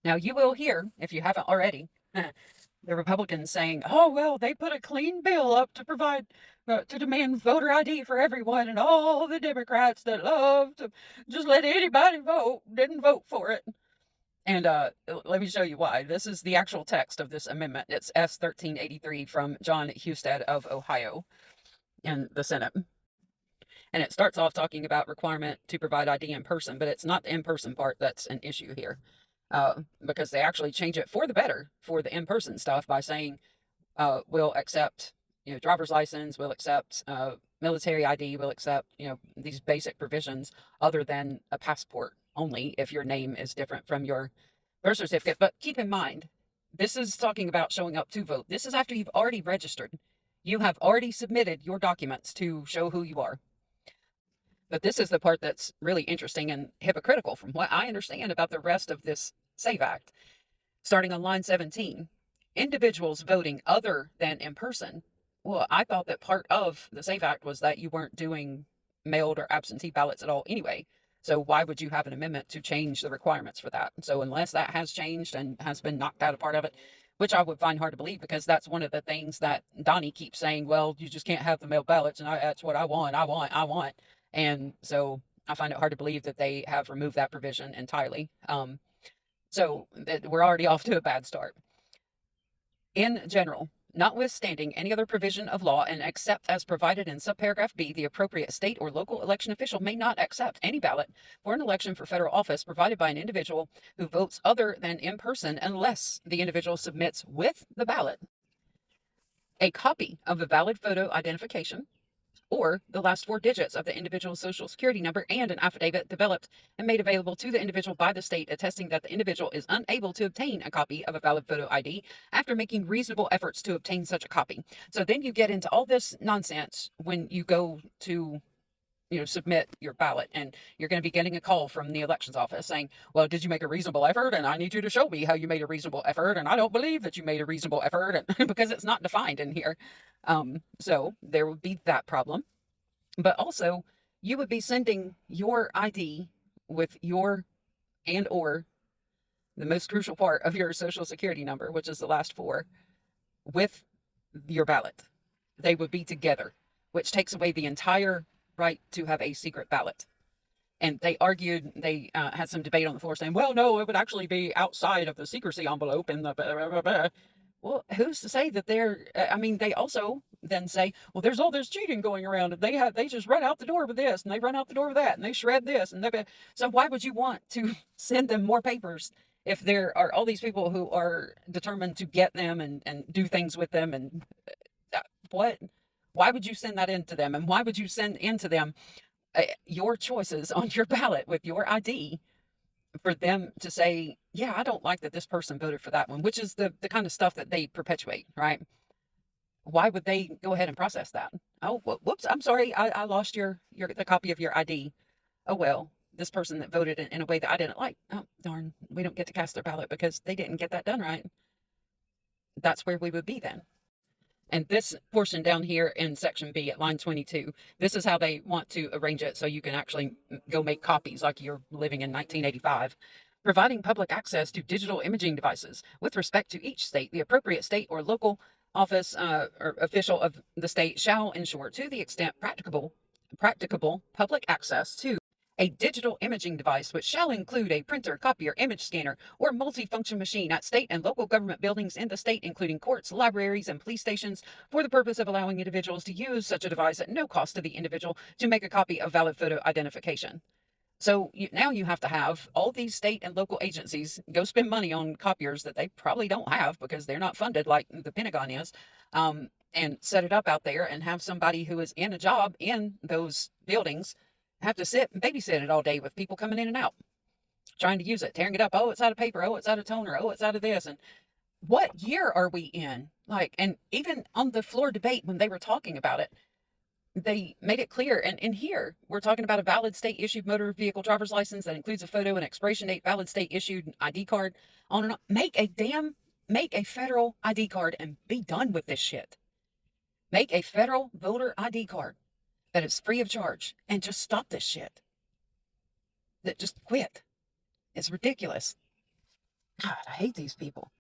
Now, you will hear, if you haven't already, the Republicans saying, oh, well, they put a clean bill up to provide, to demand voter ID for everyone, and all the Democrats that love to just let anybody vote didn't vote for it. And let me show you why. This is the actual text of this amendment. It's S.1383 from John Husted of Ohio in the Senate. And it starts off talking about requirement to provide ID in person, but it's not the in-person part that's an issue here. Because they actually change it for the better for the in-person stuff by saying, we'll accept, driver's license, we'll accept military ID, we'll accept, these basic provisions other than a passport only if your name is different from your birth certificate. But keep in mind, this is talking about showing up to vote. This is after you've already registered. You have already submitted your documents to show who you are. But this is the part that's really interesting and hypocritical from what I understand about the rest of this SAVE Act. Starting on line 17, individuals voting other than in person. Well, I thought that part of the SAVE Act was that you weren't doing mailed or absentee ballots at all anyway. So why would you have an amendment to change the requirements for that? So unless that has changed and has been knocked out a part of it, which I would find hard to believe because that's one of the things that Donnie keeps saying, well, you just can't have the mail ballots. And that's what I want. And so I find it hard to believe that they have removed that provision entirely. So we're already off to a bad start. In general, notwithstanding any other provision of law and except as provided in subparagraph B, the appropriate state or local election official may not accept any ballot for an election for federal office provided by an individual who votes other than in person unless the individual submits with the ballot a copy of a valid photo identification or the last four digits of the individual's social security number and an affidavit developed and made available to the individual by the state attesting that the individual is unable to obtain a copy of a valid photo ID after making reasonable efforts to obtain such a copy. So then you get into all this nonsense when you go to submit your ballot, and you're going to be getting a call from the elections office saying, well, did you make a reasonable effort? And I need you to show me how you made a reasonable effort. And I don't believe that you made a reasonable effort because it's not defined in here. So there would be that problem. But also, you would be sending your ID with your and or the most crucial part of your social security number, which is the last four, with your ballot. They would be together, which takes away the entire right to have a secret ballot. And they argued, they had some debate on the floor saying, well, no, it would actually be outside of the secrecy envelope and the blah, blah, blah. Well, who's to say that they also then say, well, there's all this cheating going around and they just run out the door with this and they run out the door with that and they shred this. So why would you want to send them more papers if there are all these people who are determined to get them and do things with them? And what? Why would you send that in to them? And why would you send into them your choices on your ballot with your ID for them to say, yeah, I don't like that this person voted for that one, which is the kind of stuff that they perpetuate, right? Why would they go ahead and process that? Oh, whoops, I'm sorry, I lost the copy of your ID. Oh, well, this person that voted in a way that I didn't like. Oh, darn, we don't get to cast their ballot because they didn't get that done right. That's where we would be then. And this portion down here in section B at line 22, this is how they want to arrange it so you can actually go make copies like you're living in 1985. Providing public access to digital imaging devices with respect to each state, the appropriate state or local office or official of the state shall ensure to the extent practicable public access to a digital imaging device which shall include a printer, copier, image scanner, or multifunction machine at state and local government buildings in the state, including courts, libraries, and police stations, for the purpose of allowing individuals to use such a device at no cost to the individual to make a copy of valid photo identification. So now you have to have all these state and local agencies go spend money on copiers that they probably don't have because they're not funded like the Pentagon is, and set it up out there and have somebody who is in a job in those buildings have to sit and babysit it all day with people coming in and out, trying to use it, tearing it up. Oh, it's out of paper. Oh, it's out of toner. Oh, it's out of this. And what year are we in? And even on the floor debate, when they were talking about it, they made it clear. And in here, we're talking about a valid state issued motor vehicle driver's license that includes a photo and expiration date, valid state issued ID card, on and on. Make a federal ID card and be done with this shit. Make a federal voter ID card that is free of charge and just stop this shit. That just quit. It's ridiculous. God, I hate these people.